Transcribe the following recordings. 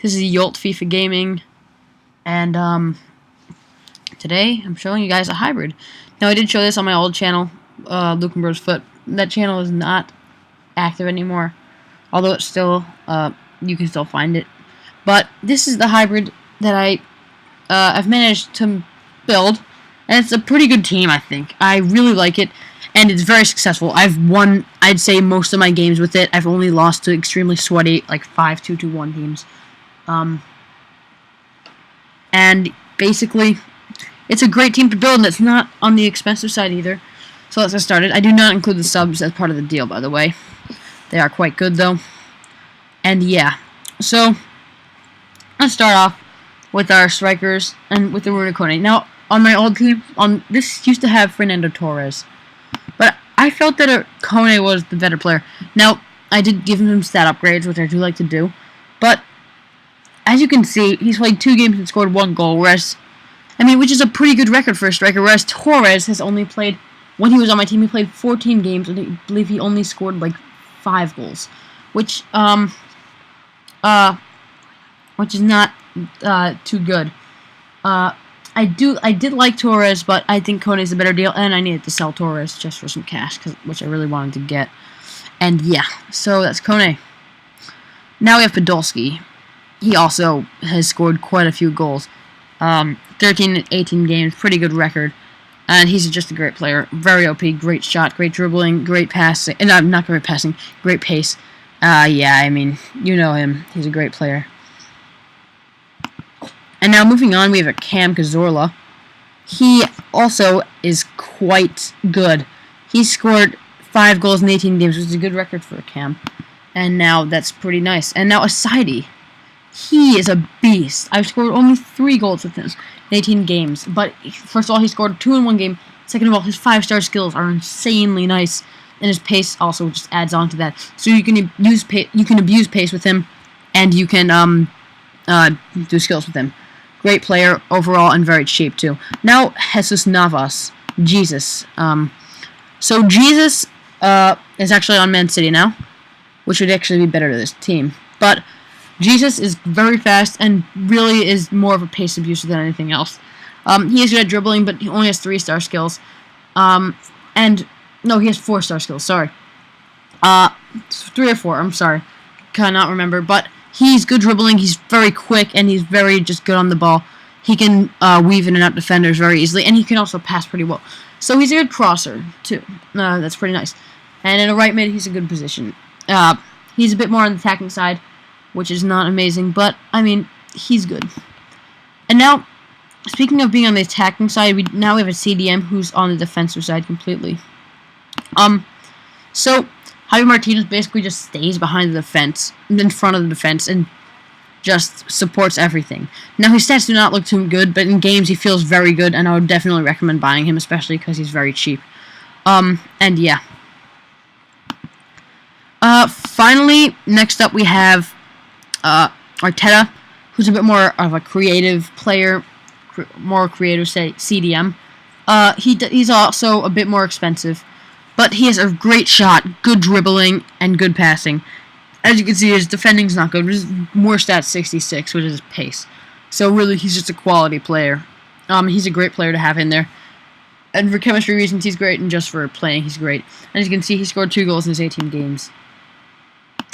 This is Yolt FIFA Gaming, and today I'm showing you guys a hybrid. Now I did show this on my old channel, Luke and Bros FUT. That channel is not active anymore, although it's still you can still find it. But this is the hybrid that I've managed to build, and it's a pretty good team. I think I really like it, and it's very successful. I've won, I'd say, most of my games with it. I've only lost to extremely sweaty, like 5-2-1 teams. And basically, it's a great team to build, and it's not on the expensive side either. So let's get started. I do not include the subs as part of the deal, by the way. They are quite good, though. And yeah, so let's start off with our strikers and with the Runa Kone. Now, on my old team, this used to have Fernando Torres, but I felt that Kone was the better player. Now, I did give him some stat upgrades, which I do like to do, but as you can see, he's played 2 games and scored 1 goal, whereas, which is a pretty good record for a striker, whereas Torres has only played, when he was on my team, he played 14 games, and I believe he only scored, like, 5 goals, which is not, too good. I did like Torres, but I think Kone is a better deal, and I needed to sell Torres just for some cash, which I really wanted to get. And yeah, so that's Kone. Now we have Podolski. He also has scored quite a few goals. 13 and 18 games, pretty good record. And he's just a great player. Very OP, great shot, great dribbling, great passing. And not great passing, great pace. Yeah, you know him. He's a great player. And now moving on, we have a Cam Cazorla. He also is quite good. He scored 5 goals in 18 games, which is a good record for a Cam. And now that's pretty nice. And now Asidi. He is a beast. I've scored only 3 goals with him in 18 games. But first of all, he scored 2 in 1 game. Second of all, his 5-star skills are insanely nice, and his pace also just adds on to that. So you can abuse pace with him, and you can do skills with him. Great player overall, and very cheap too. Now Jesus Navas, Jesus. So Jesus is actually on Man City now, which would actually be better to this team, but Jesus is very fast and really is more of a pace abuser than anything else. He is good at dribbling, but he only has 3-star skills. And no, he has 4-star skills. Sorry, 3 or 4. I'm sorry, cannot remember. But he's good dribbling. He's very quick, and he's very just good on the ball. He can weave in and out defenders very easily, and he can also pass pretty well. So he's a good crosser too. That's pretty nice. And in a right mid, he's a good position. He's a bit more on the attacking side, which is not amazing, but, he's good. And now, speaking of being on the attacking side, we have a CDM who's on the defensive side completely. So, Javi Martinez basically just stays behind the defense, in front of the defense, and just supports everything. Now, his stats do not look too good, but in games he feels very good, and I would definitely recommend buying him, especially because he's very cheap. And yeah. Finally, next up we have Arteta, who's a bit more of a creative player, more creative, say, CDM. He's also a bit more expensive, but he has a great shot, good dribbling, and good passing. As you can see, his defending's not good. His more stats 66, which is his pace. So really, he's just a quality player. He's a great player to have in there. And for chemistry reasons, he's great, and just for playing, he's great. And as you can see, he scored 2 goals in his 18 games.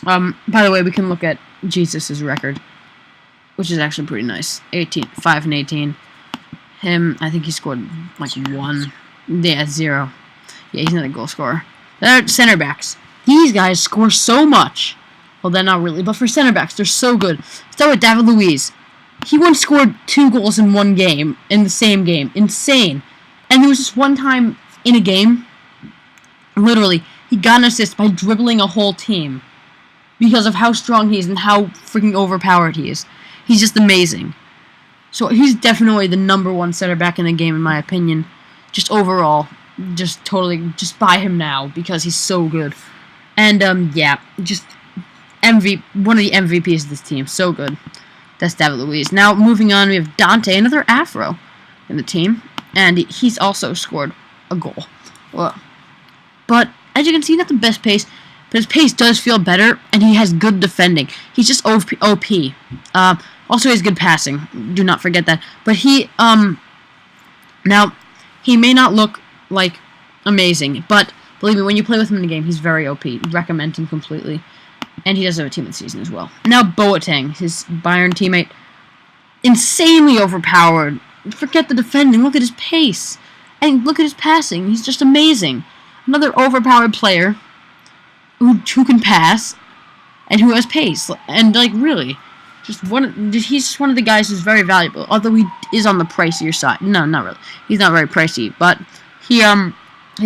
By the way, we can look at Jesus' record, which is actually pretty nice. 5 and 18. Him, I think he scored like 1. Yeah, 0. Yeah, he's not a goal scorer. They're center backs. These guys score so much. Well, they're not really, but for center backs, they're so good. Start with David Luiz. He once scored 2 goals in 1 game, in the same game. Insane. And there was just one time in a game, literally, he got an assist by dribbling a whole team, because of how strong he is and how freaking overpowered he is. He's just amazing. So he's definitely the #1 center back in the game, in my opinion. Just overall, just buy him now, because he's so good. And, yeah, just one of the MVPs of this team. So good. That's David Luiz. Now, moving on, we have Dante, another Afro in the team. And he's also scored a goal. Well, but, as you can see, not the best pace. but his pace does feel better, and he has good defending. He's just OP. Also, he has good passing. Do not forget that. But he, now, he may not look, like, amazing, but believe me, when you play with him in the game, he's very OP. Recommend him completely. And he does have a team of the season as well. Now, Boateng, his Bayern teammate, insanely overpowered. Forget the defending. Look at his pace. And look at his passing. He's just amazing. Another overpowered player who can pass and who has pace. And, like, really, he's just one of the guys who's very valuable. Although he is on the pricier side. No, not really. He's not very pricey. But he's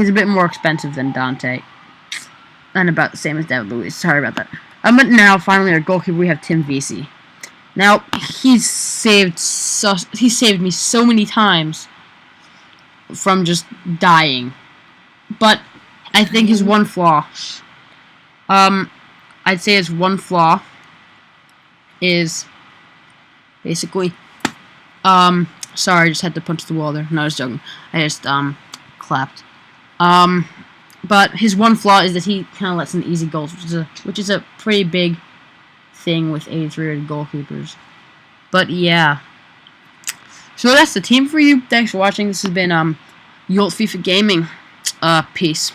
a bit more expensive than Dante. And about the same as David Luiz. Sorry about that. But now, finally, our goalkeeper, we have Tim Vesey. Now, he's saved me so many times from just dying. But I think his one flaw, I'd say his one flaw is basically, sorry, I just had to punch the wall there. No, I was joking. I just, clapped. But his one flaw is that he kind of lets in easy goals, which is a pretty big thing with age-rated goalkeepers. But yeah. So that's the team for you. Thanks for watching. This has been Yolt FIFA Gaming. Peace.